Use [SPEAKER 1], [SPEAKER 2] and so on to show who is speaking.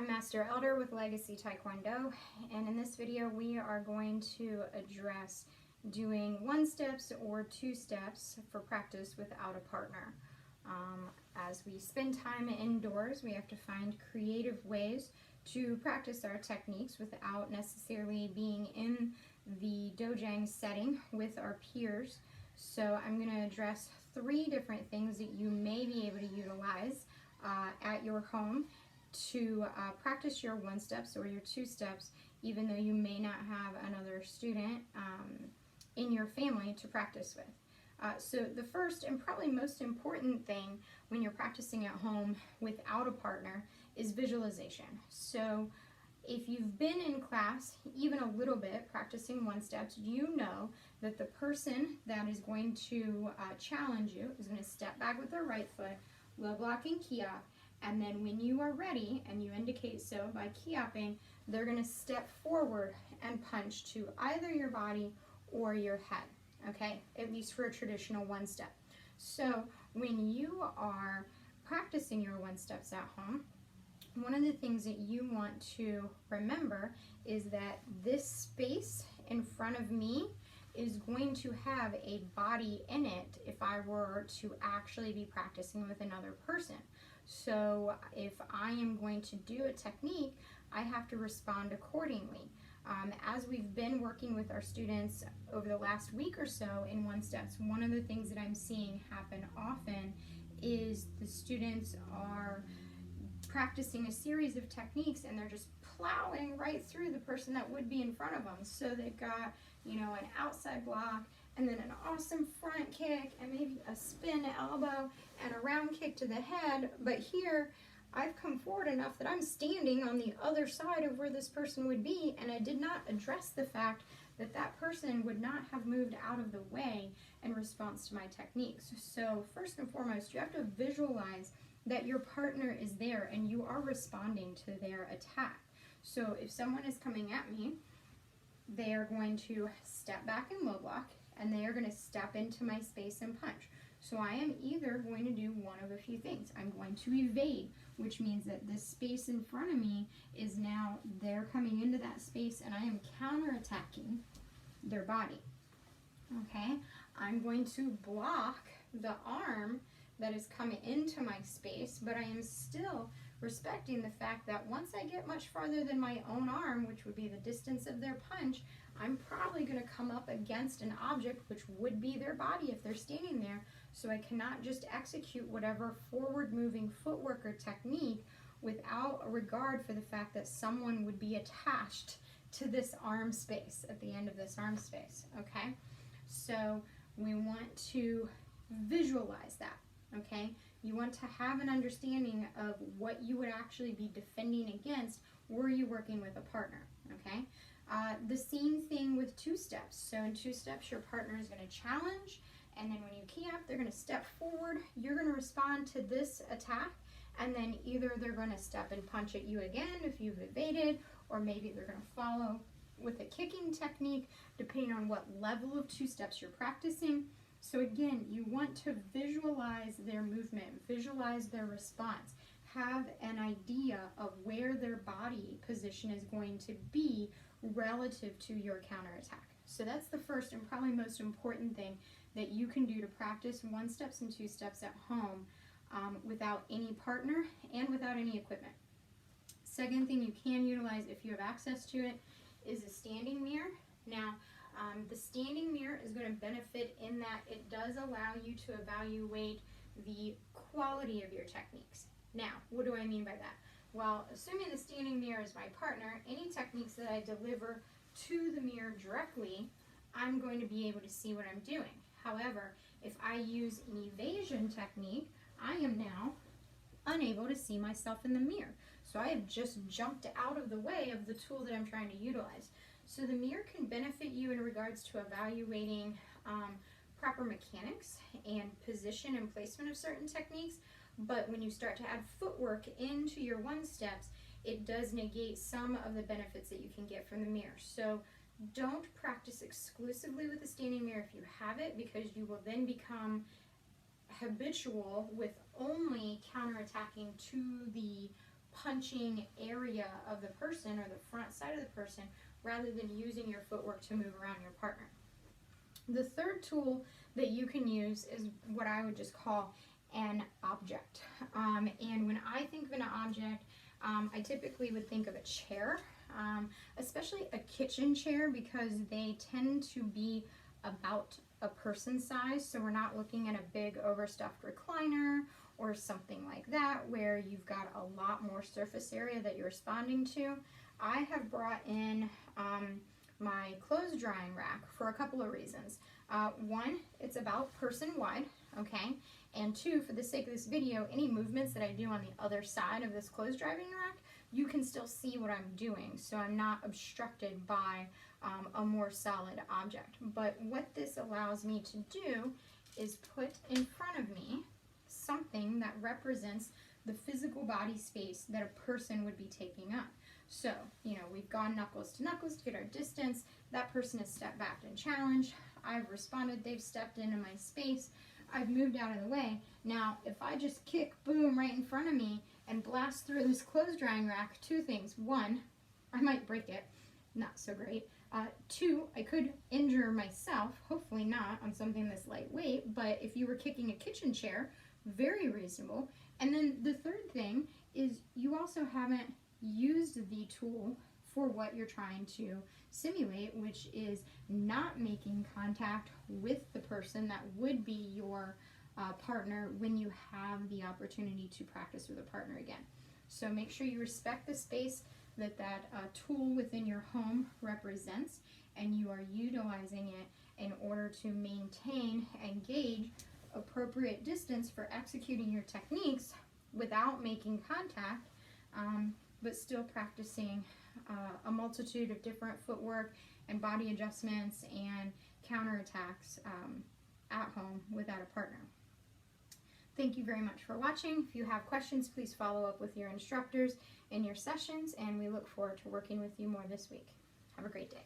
[SPEAKER 1] I'm Master Elder with Legacy Taekwondo, and in this video we are going to address doing one steps or two steps for practice without a partner. As we spend time indoors, we have to find creative ways to practice our techniques without necessarily being in the dojang setting with our peers. So I'm going to address 3 different things that you may be able to utilize at your home to practice your one steps or your two steps, even though you may not have another student in your family to practice with. So the first and probably most important thing when you're practicing at home without a partner is visualization. So if you've been in class even a little bit practicing one steps, you know that the person that is going to challenge you is going to step back with their right foot, low blocking kiap, and then when you are ready and you indicate so by kiapping, they're going to step forward and punch to either your body or your head, okay? At least for a traditional one step. So when you are practicing your one steps at home, one of the things that you want to remember is that this space in front of me is going to have a body in it if I were to actually be practicing with another person. So if I am going to do a technique, I have to respond accordingly. As we've been working with our students over the last week or so in one steps, one of the things that I'm seeing happen often is the students are practicing a series of techniques and they're just plowing right through the person that would be in front of them. So they've got, you know, an outside block and then an awesome front kick and maybe a spin elbow and a round kick to the head. But here I've come forward enough that I'm standing on the other side of where this person would be, and I did not address the fact that that person would not have moved out of the way in response to my techniques. So first and foremost, you have to visualize that your partner is there and you are responding to their attack. So if someone is coming at me, they are going to step back and low block, and they are going to step into my space and punch. So I am either going to do one of a few things. I'm going to evade, which means that this space in front of me is now they're coming into that space and I am counterattacking their body. Okay? I'm going to block the arm that is coming into my space, but I am still respecting the fact that once I get much farther than my own arm, which would be the distance of their punch, I'm probably going to come up against an object, which would be their body if they're standing there. So I cannot just execute whatever forward moving footwork or technique without a regard for the fact that someone would be attached to this arm space at the end of this arm space, okay? So we want to visualize that. Okay, you want to have an understanding of what you would actually be defending against were you working with a partner, okay? The same thing with two steps. So in two steps, your partner is going to challenge, and then when you key up, they're going to step forward, you're going to respond to this attack, and then either they're going to step and punch at you again if you've evaded, or maybe they're going to follow with a kicking technique, depending on what level of two steps you're practicing. So again, you want to visualize their movement, visualize their response, have an idea of where their body position is going to be relative to your counterattack. So that's the first and probably most important thing that you can do to practice one steps and two steps at home without any partner and without any equipment. Second thing you can utilize if you have access to it is a standing mirror. Now, the standing mirror is going to benefit in that it does allow you to evaluate the quality of your techniques. Now, what do I mean by that? Well, assuming the standing mirror is my partner, any techniques that I deliver to the mirror directly, I'm going to be able to see what I'm doing. However, if I use an evasion technique, I am now unable to see myself in the mirror. So I have just jumped out of the way of the tool that I'm trying to utilize. So the mirror can benefit you in regards to evaluating proper mechanics and position and placement of certain techniques, but when you start to add footwork into your one steps, it does negate some of the benefits that you can get from the mirror. So don't practice exclusively with the standing mirror if you have it, because you will then become habitual with only counterattacking to the punching area of the person or the front side of the person rather than using your footwork to move around your partner. The third tool that you can use is what I would just call an object. And when I think of an object, I typically would think of a chair, especially a kitchen chair, because they tend to be about a person size. So we're not looking at a big overstuffed recliner or something like that where you've got a lot more surface area that you're responding to. I have brought in my clothes drying rack for a couple of reasons. One, it's about person wide, okay? And two, for the sake of this video, any movements that I do on the other side of this clothes drying rack, you can still see what I'm doing, so I'm not obstructed by a more solid object. But what this allows me to do is put in front of me something that represents the physical body space that a person would be taking up. So, you know, we've gone knuckles to knuckles to get our distance. That person has stepped back and challenged. I've responded, they've stepped into my space. I've moved out of the way. Now, if I just kick, boom, right in front of me and blast through this clothes drying rack, two things. One, I might break it. Not so great. Two, I could injure myself, hopefully not on something this lightweight, but if you were kicking a kitchen chair, very reasonable. And then the third thing is you also haven't used the tool for what you're trying to simulate, which is not making contact with the person that would be your partner when you have the opportunity to practice with a partner again. So make sure you respect the space that tool within your home represents, and you are utilizing it in order to maintain and gauge appropriate distance for executing your techniques without making contact, but still practicing a multitude of different footwork and body adjustments and counterattacks at home without a partner. Thank you very much for watching. If you have questions, please follow up with your instructors in your sessions, and we look forward to working with you more this week. Have a great day.